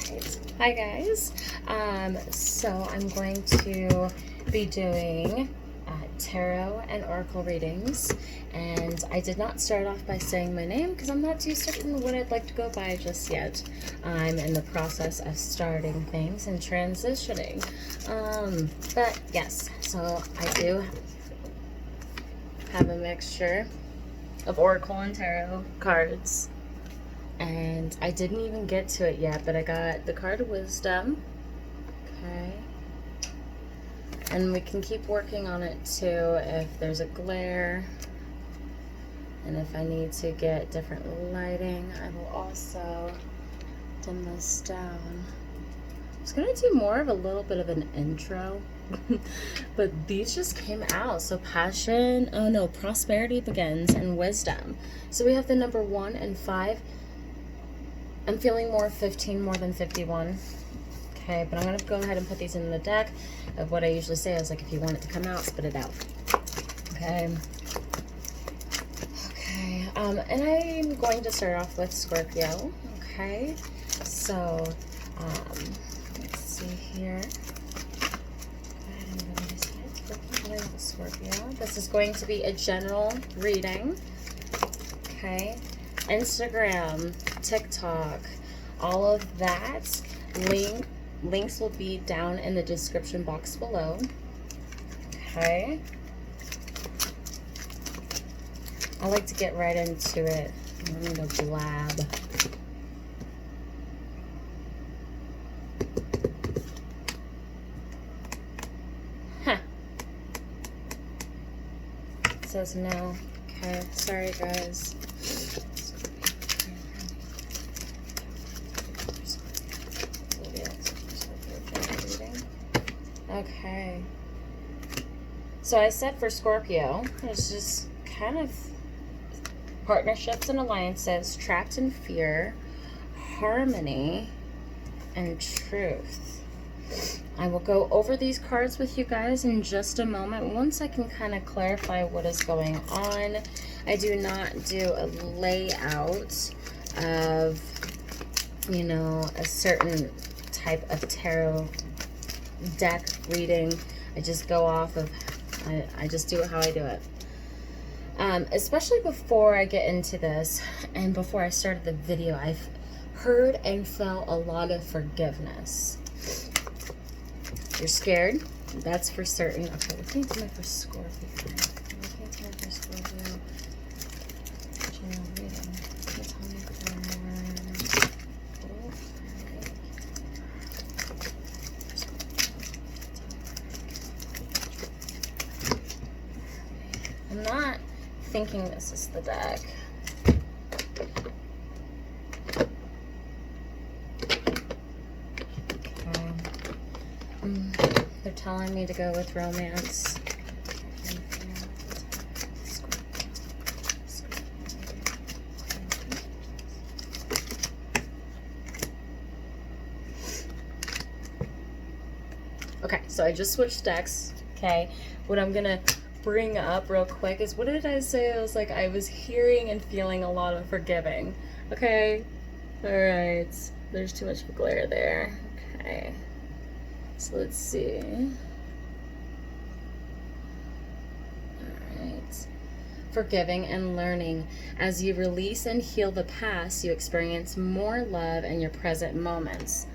Alright, hi guys. So I'm going to be doing tarot and oracle readings, and I did not start off by saying my name because I'm not too certain what I'd like to go by just yet. I'm in the process of starting things and transitioning. But yes, so I do have a mixture of oracle and tarot cards. And I didn't even get to it yet, but I got the card of wisdom. Okay. And we can keep working on it too if there's a glare. And if I need to get different lighting, I will also dim this down. I was going to do more of a little bit of an intro, but these just came out. So passion, oh no, prosperity begins, and wisdom. So we have the number 1 and 5. I'm feeling more 15 more than 51. Okay, but I'm going to go ahead and put these in the deck. Of what I usually say is, like, if you want it to come out, spit it out. Okay. Okay, and I'm going to start off with Scorpio. Okay, so, let's see here. Go ahead and Scorpio. This is going to be a general reading. Okay. Instagram, TikTok, all of that. Links will be down in the description box below. Okay. I like to get right into it. I'm going to blab. Huh. It says no. Okay. Sorry, guys. Okay, so I said for Scorpio, it's just kind of partnerships and alliances, trapped in fear, harmony, and truth. I will go over these cards with you guys in just a moment once I can kind of clarify what is going on. I do not do a layout of, you know, a certain type of tarot deck reading. I just go off of, I just do it how I do it. Especially before I get into this and before I started the video, I've heard and felt a lot of forgiveness. You're scared? That's for certain. Okay, looking into my first Scorpio. Looking into my first Scorpio. General reading. Tell me for... I'm not thinking this is the deck. Okay. They're telling me to go with romance. Okay, so I just switched decks. Okay, what I'm gonna bring up real quick is, what did I say? I was like, I was hearing and feeling a lot of forgiving. Okay, all right, there's too much glare there. Okay, so let's see. All right, forgiving and learning. As you release and heal the past, you experience more love in your present moments.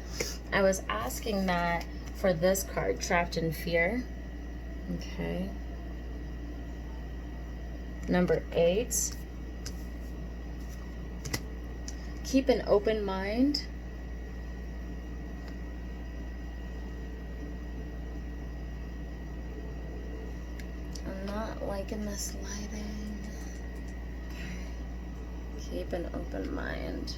I was asking that for this card, trapped in fear. Okay. Number 8, keep an open mind. I'm not liking this lighting. Okay. Keep an open mind.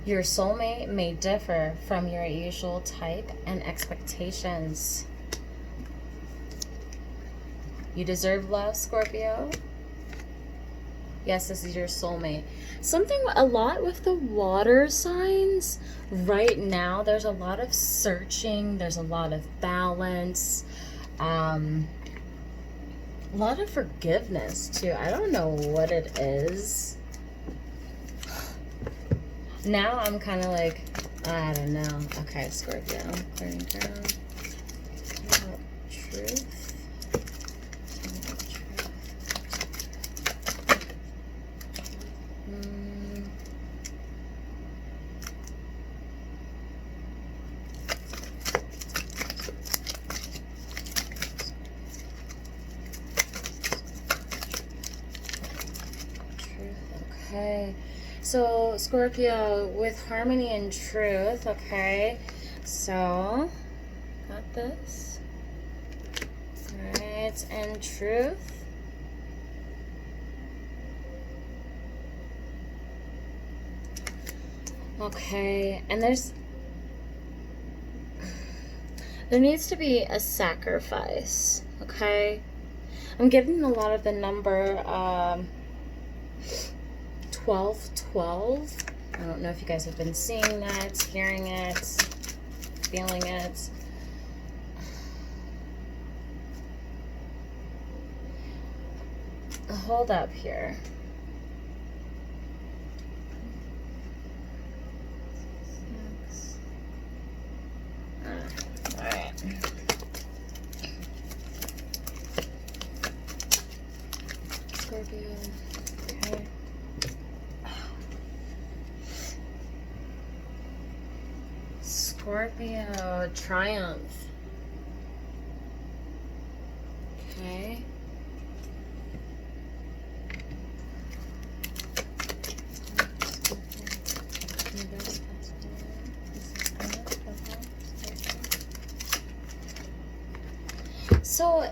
Your soulmate may differ from your usual type and expectations. You deserve love, Scorpio. Yes, this is your soulmate. Something a lot with the water signs right now. There's a lot of searching. There's a lot of balance. A lot of forgiveness too. I don't know what it is. Now I'm kind of like, I don't know. Okay, Scorpio, clearing ground. Truth. Okay, so Scorpio with harmony and truth. Okay, so got this. Alright, and truth. Okay, and there needs to be a sacrifice. Okay, I'm getting a lot of the number 1212. I don't know if you guys have been seeing that, hearing it, feeling it. Hold up here. Alright. Scorpio. Okay. Scorpio, triumph. Okay. So,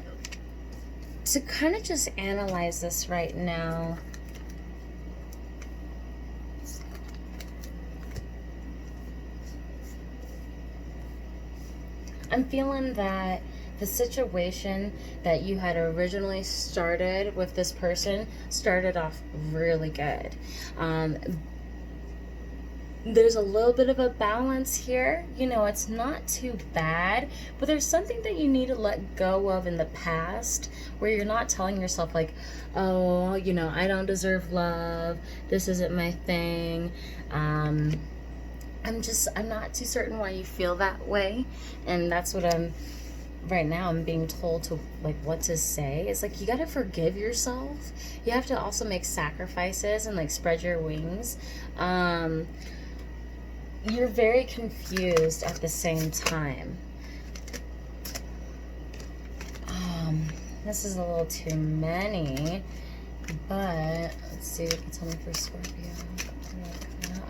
to kind of just analyze this right now, I'm feeling that the situation that you had originally started with this person started off really good. There's a little bit of a balance here. You know, it's not too bad, but there's something that you need to let go of in the past where you're not telling yourself like, oh, you know, I don't deserve love. This isn't my thing. I'm not too certain why you feel that way. And that's what right now I'm being told to, like, what to say. It's like, you got to forgive yourself. You have to also make sacrifices and like spread your wings. You're very confused at the same time. This is a little too many, but let's see what you can tell me for Scorpio.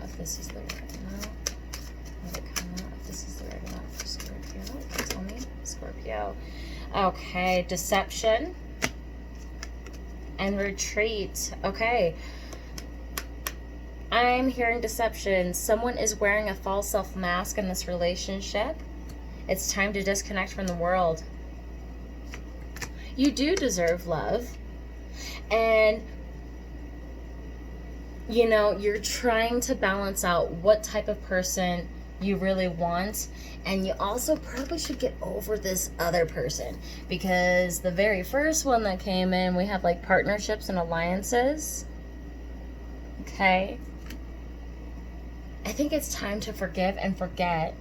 If this is the right amount. If this is the right amount for Scorpio. Can you tell me? Scorpio. Okay, deception and retreat. Okay. I'm hearing deception. Someone is wearing a false self mask in this relationship. It's time to disconnect from the world. You do deserve love. And, you know, you're trying to balance out what type of person you really want. And you also probably should get over this other person. Because the very first one that came in, we have like partnerships and alliances. Okay. I think it's time to forgive and forget.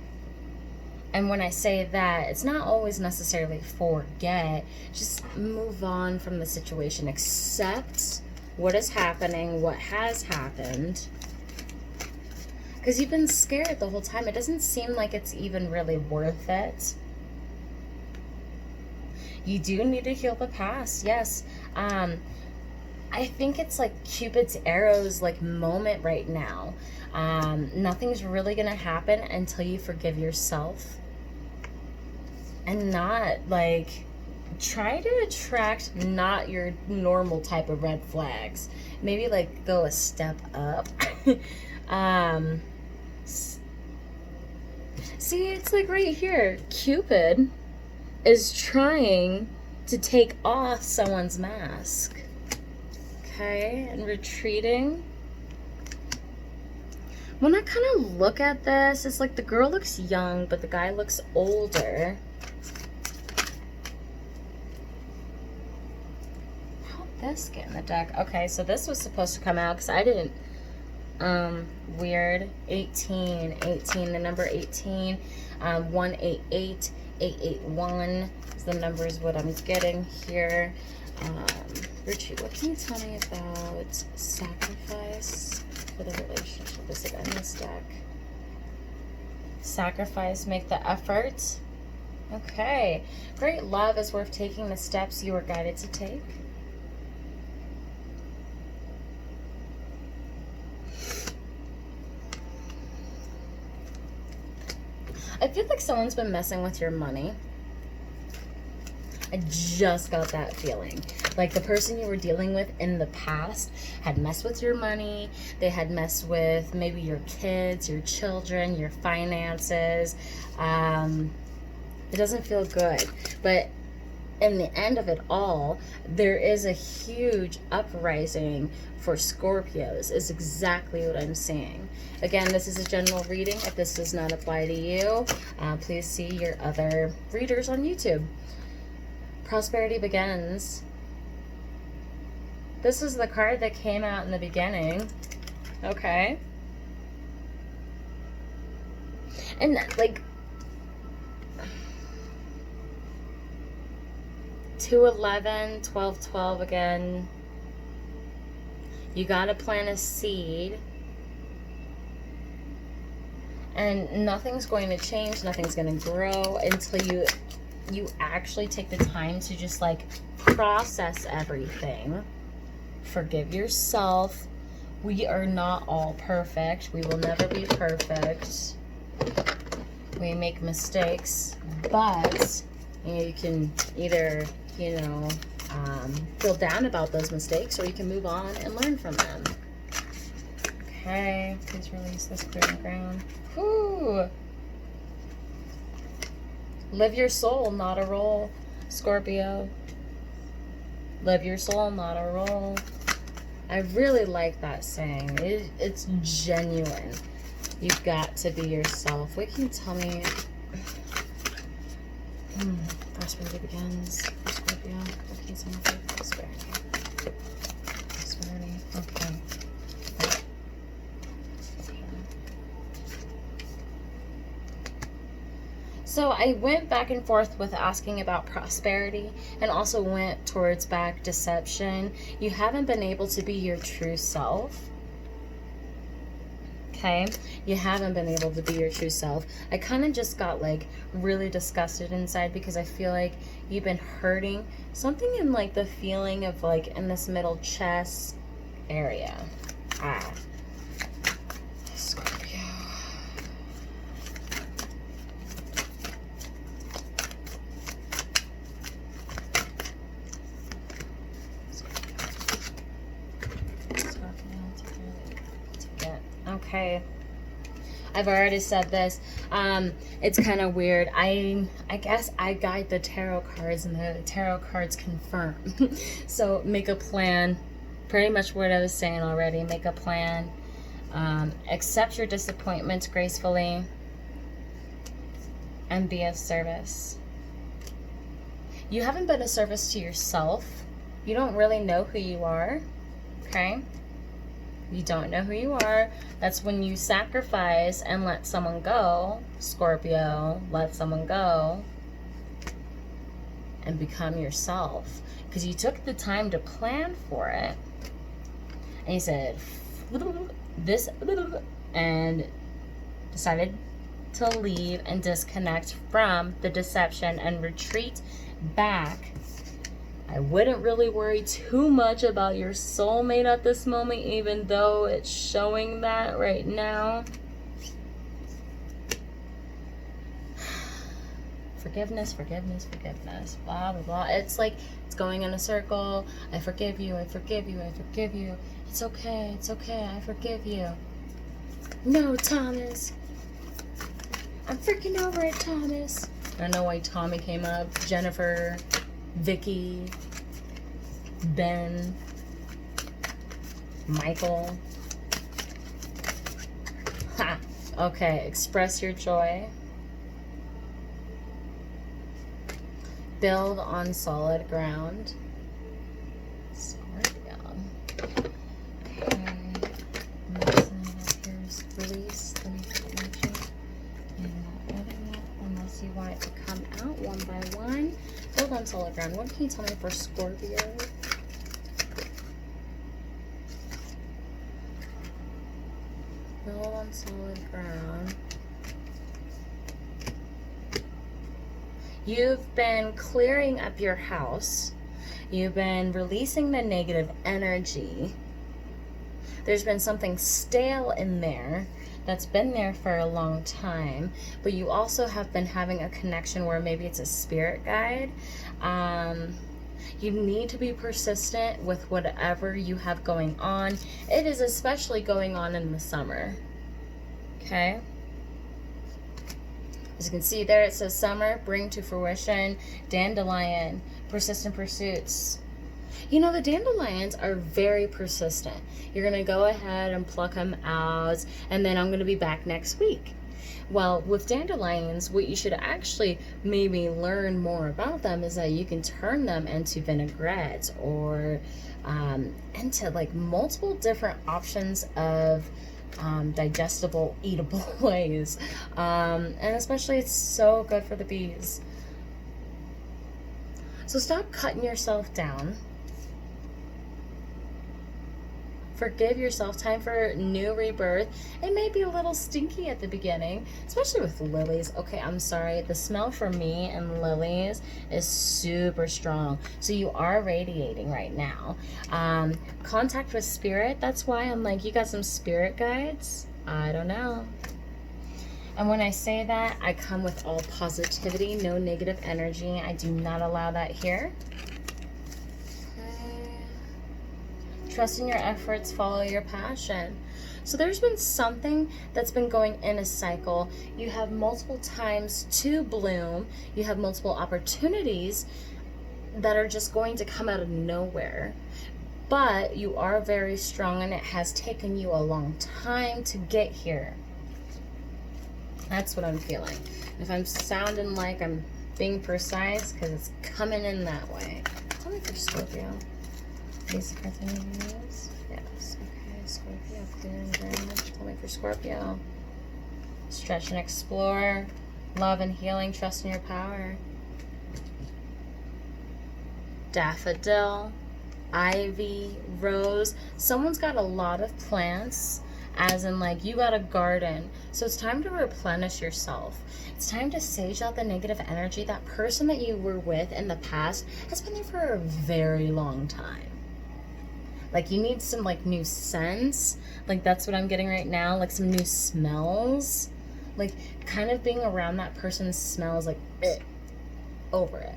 And when I say that, it's not always necessarily forget. Just move on from the situation. Accept what is happening, what has happened. Because you've been scared the whole time. It doesn't seem like it's even really worth it. You do need to heal the past, yes. I think it's like Cupid's arrows like moment right now. Nothing's really gonna happen until you forgive yourself and not like try to attract not your normal type of red flags. Maybe like go a step up. See, it's like right here. Cupid is trying to take off someone's mask. Okay, and retreating. When I kind of look at this, it's like the girl looks young, but the guy looks older. How'd this get in the deck? Okay, so this was supposed to come out because I didn't weird. 18, the number 18, 188, 881 is the numbers what I'm getting here. Richie, what can you tell me about sacrifice for the relationship? Is it in this deck? Sacrifice, make the effort. Okay. Great love is worth taking the steps you are guided to take. I feel like someone's been messing with your money. I just got that feeling. Like the person you were dealing with in the past had messed with your money. They had messed with maybe your kids, your children, your finances. It doesn't feel good. But in the end of it all, there is a huge uprising for Scorpios, is exactly what I'm seeing. Again, this is a general reading. If this does not apply to you, please see your other readers on YouTube. Prosperity begins. This is the card that came out in the beginning. Okay. And like 211, 1212 again. You gotta plant a seed. And nothing's going to change, nothing's gonna grow until you actually take the time to just like process everything. Forgive yourself. We are not all perfect. We will never be perfect. We make mistakes, but you can either, feel down about those mistakes, or you can move on and learn from them. Okay, please release this clearing ground. Whew. Live your soul, not a role, Scorpio. Live your soul, not a role. I really like that saying. It's genuine. You've got to be yourself. What can you tell me? Prosperity begins for Scorpio. What can you tell me for prosperity? Prosperity. Okay. So I went back and forth with asking about prosperity, and also went towards back deception. You haven't been able to be your true self. Okay? You haven't been able to be your true self. I kind of just got like really disgusted inside because I feel like you've been hurting. Something in like the feeling of like in this middle chest area. Scorpio. Okay, I've already said this. It's kind of weird. I guess I guide the tarot cards, and the tarot cards confirm. So make a plan. Pretty much what I was saying already. Make a plan. Accept your disappointments gracefully, and be of service. You haven't been of service to yourself. You don't really know who you are. Okay? You don't know who you are. That's when you sacrifice and let someone go, Scorpio. Let someone go and become yourself. Because you took the time to plan for it. And you said this and decided to leave and disconnect from the deception and retreat back. I wouldn't really worry too much about your soulmate at this moment, even though it's showing that right now. Forgiveness, forgiveness, forgiveness, blah, blah, blah. It's like, it's going in a circle. I forgive you, I forgive you, I forgive you. It's okay, I forgive you. No, Thomas. I'm freaking over it, Thomas. I don't know why Tommy came up. Jennifer, Vicky, Ben, Michael. Ha! Okay, express your joy. Build on solid ground. Scorpio. Okay. release the negative energy in that other one, unless you want it to come out one by one. Build on solid ground. What can you tell me for Scorpio? Build on solid ground. You've been clearing up your house. You've been releasing the negative energy. There's been something stale in there that's been there for a long time, but you also have been having a connection where maybe it's a spirit guide. You need to be persistent with whatever you have going on. It is especially going on in the summer. Okay? As you can see there, it says summer, bring to fruition, dandelion, persistent pursuits. You know, the dandelions are very persistent. You're going to go ahead and pluck them out, and then I'm going to be back next week. Well, with dandelions, what you should actually maybe learn more about them is that you can turn them into vinaigrettes or into like multiple different options of digestible, eatable ways. And especially it's so good for the bees. So stop cutting yourself down. Forgive yourself. Time for new rebirth. It may be a little stinky at the beginning, especially with lilies. Okay, I'm sorry. The smell for me and lilies is super strong. So you are radiating right now. Contact with spirit. That's why I'm like, you got some spirit guides? I don't know. And when I say that, I come with all positivity, no negative energy. I do not allow that here. Trust in your efforts, follow your passion. So there's been something that's been going in a cycle. You have multiple times to bloom. You have multiple opportunities that are just going to come out of nowhere. But you are very strong, and it has taken you a long time to get here. That's what I'm feeling. If I'm sounding like I'm being precise, because it's coming in that way. Tell me for Scorpio. Basic cards I need to use? Yes. Okay, Scorpio, clear and drainage. Tell me for Scorpio. Stretch and explore. Love and healing. Trust in your power. Daffodil. Ivy. Rose. Someone's got a lot of plants, as in like you got a garden. So it's time to replenish yourself. It's time to sage out the negative energy. That person that you were with in the past has been there for a very long time. Like you need some like new scents. Like that's what I'm getting right now. Like some new smells. Like kind of being around that person smells like over it.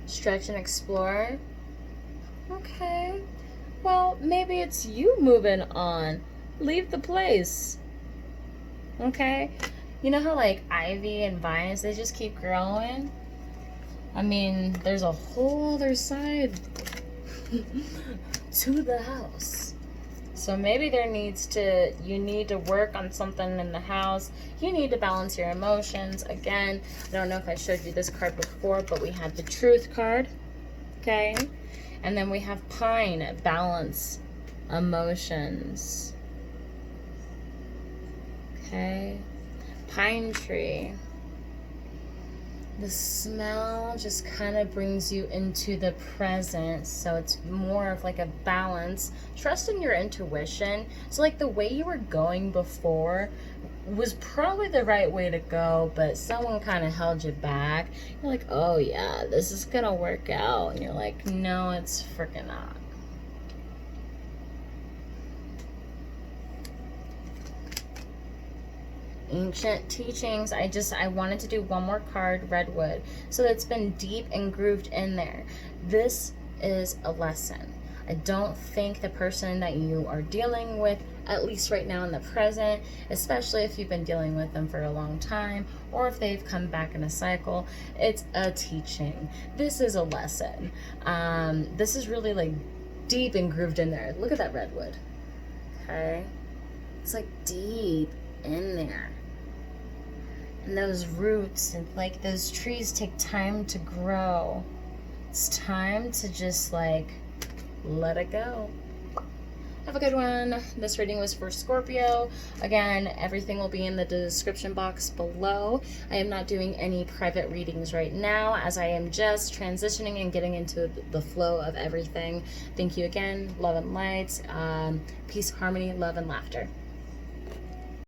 Stretch and explore. Okay. Well, maybe it's you moving on. Leave the place. Okay? You know how like ivy and vines, they just keep growing? I mean, there's a whole other side to the house. So maybe you need to work on something in the house. You need to balance your emotions. Again, I don't know if I showed you this card before, but we had the Truth card. Okay? And then we have Pine, balance emotions. Okay? Pine tree. The smell just kind of brings you into the present, so it's more of like a balance. Trust in your intuition. So like the way you were going before was probably the right way to go, but someone kind of held you back. You're like, oh yeah, this is gonna work out. And you're like, no, it's freaking not. Ancient teachings. I wanted to do one more card, redwood, so it's been deep and grooved in there. This is a lesson. I don't think the person that you are dealing with, at least right now in the present, especially if you've been dealing with them for a long time or if they've come back in a cycle, it's a teaching. This is a lesson. This is really like deep and grooved in there. Look at that redwood. Okay, it's like deep in there. And those roots and like those trees take time to grow. It's time to just like let it go. Have a good one. This reading was for Scorpio. Again, everything will be in the description box below. I am not doing any private readings right now, as I am just transitioning and getting into the flow of everything. Thank you again. Love and light. Peace, harmony, love, and laughter.